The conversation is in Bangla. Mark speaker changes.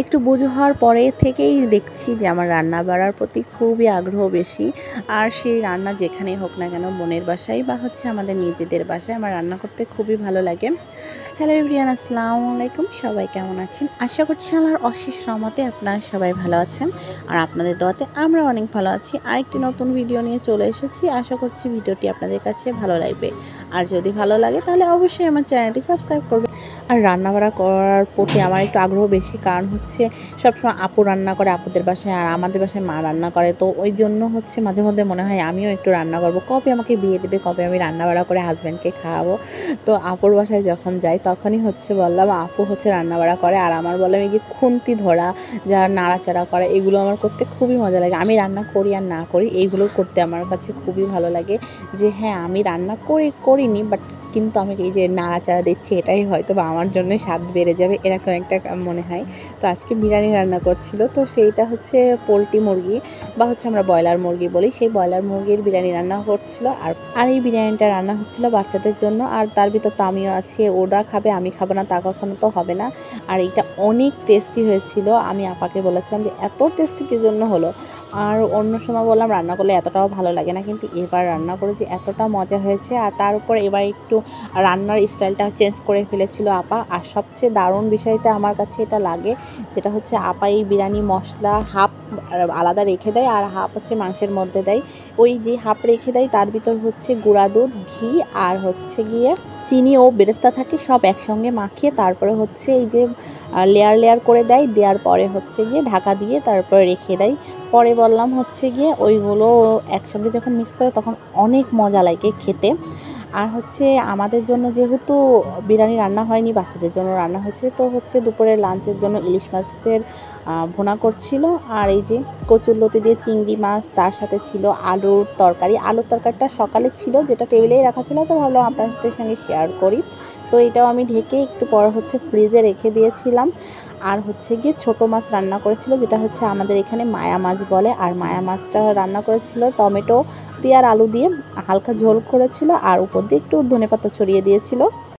Speaker 1: একটু বোঝো হওয়ার পরে থেকেই দেখছি যে আমার রান্না বাড়ার প্রতি খুবই আগ্রহ বেশি। আর সেই রান্না যেখানেই হোক না কেন, বোনের বাসায় বা হচ্ছে আমাদের নিজেদের বাসায়, আমার রান্না করতে খুবই ভালো লাগে। হ্যালো এভরিওয়ান, আসসালামু আলাইকুম। সবাই কেমন আছেন? আশা করছি আল্লাহর অশেষ রহমতে আপনারা সবাই ভালো আছেন, আর আপনাদের দোয়াতে আমরা অনেক ভালো আছি। আরেকটি নতুন ভিডিও নিয়ে চলে এসেছি। আশা করছি ভিডিওটি আপনাদের কাছে ভালো লাগবে। আর যদি ভালো লাগে তাহলে অবশ্যই আমার চ্যানেলটি সাবস্ক্রাইব করবেন। আর রান্নাবাড়া করার প্রতি আমার একটু আগ্রহ বেশি, কারণ হচ্ছে সবসময় আপু রান্না করে আপুদের বাসায়, আর আমাদের বাসায় মা রান্না করে। তো ওই জন্য হচ্ছে মাঝে মধ্যে মনে হয় আমিও একটু রান্না করব, কবে আমাকে বিয়ে দেবে, কবে আমি রান্নাবাড়া করে হাজব্যান্ডকে খাওয়াবো। তো আপুর বাসায় যখন যাই তখনই হচ্ছে বললাম আপু হচ্ছে রান্নাবাড়া করে, আর আমার বললাম এই যে খুন্তি ধরা, যা নাড়াচাড়া করে, এগুলো আমার করতে খুবই মজা লাগে। আমি রান্না করি আর না করি, এইগুলো করতে আমার কাছে খুবই ভালো লাগে। যে হ্যাঁ, আমি রান্না করিনি, বাট কিন্তু আমি এই যে নাড়াচাড়া দিচ্ছি, এটাই হয়তো বা আমার জন্য স্বাদ বেড়ে যাবে, এরকম একটা মনে হয়। তো আজকে বিরিয়ানি রান্না করছিল, তো সেইটা হচ্ছে পোলট্রি মুরগি বা হচ্ছে আমরা ব্রয়লার মুরগি বলি, সেই ব্রয়লার মুরগির বিরিয়ানি রান্না করছিল। আর এই বিরিয়ানিটা রান্না হচ্ছিল বাচ্চাদের জন্য, আর তার ভিতর তো আমিও আছি। ওরা খাবে, আমি খাবো না তা কখনো তো হবে না। আর এটা অনেক টেস্টি হয়েছিল। আমি আপাকে বলেছিলাম যে এত টেস্টি কী জন্য হলো। আর অন্য সময় বললাম রান্না করলে এতটাও ভালো লাগে না, কিন্তু এবার রান্না করে যে এতটা মজা হয়েছে। আর তার উপর এবার একটু রান্নার স্টাইলটা চেঞ্জ করে ফেলেছিল আপা। আর সবচেয়ে দারুণ বিষয়টা আমার কাছে এটা লাগে, যেটা হচ্ছে আপা এই বিরিয়ানি মশলা হাফ আলাদা রেখে দেয়, আর হাফ হচ্ছে মাংসের মধ্যে দেয়। ওই যে হাফ রেখে দেয় তার ভিতর হচ্ছে গুঁড়া দুধ, ঘি আর হচ্ছে গিয়ে চিনি ও বেরেস্তা থাকে, সব একসঙ্গে মাখিয়ে তারপরে হচ্ছে এই যে লেয়ার লেয়ার করে দেয়। দেওয়ার পরে হচ্ছে গিয়ে ঢাকা দিয়ে তারপরে রেখে দেয়। পরে বললাম হচ্ছে গিয়ে ওইগুলো একসঙ্গে যখন মিক্স করে তখন অনেক মজা লাগে খেতে। আর হচ্ছে আমাদের জন্য যেহেতু বিরিয়ানি রান্না হয়নি, বাচ্চাদের জন্য রান্না হয়েছে, তো হচ্ছে দুপুরের লাঞ্চের জন্য ইলিশ মাছের ভুনা করছিল। আর এই যে কচুরলতি দিয়ে চিংড়ি মাছ, তার সাথে ছিল আলুর তরকারি। আলুর তরকারিটা সকালে ছিল, যেটা টেবিলেই রাখা ছিল, তো ভাবলাম আপনাদের সঙ্গে শেয়ার করি। তো এটাও আমি ঢেকে একটু পর হচ্ছে ফ্রিজে রেখে দিয়েছিলাম। আর হচ্ছে গিয়ে ছোটো মাছ রান্না করেছিল, যেটা হচ্ছে আমাদের এখানে মায়া মাছ বলে। আর মায়া মাছটা রান্না করেছিল টমেটো দিয়ে আর আলু দিয়ে, হালকা ঝোল করেছিল, আর উপর দিয়ে একটু ধনেপাতা ছড়িয়ে দিয়েছিল।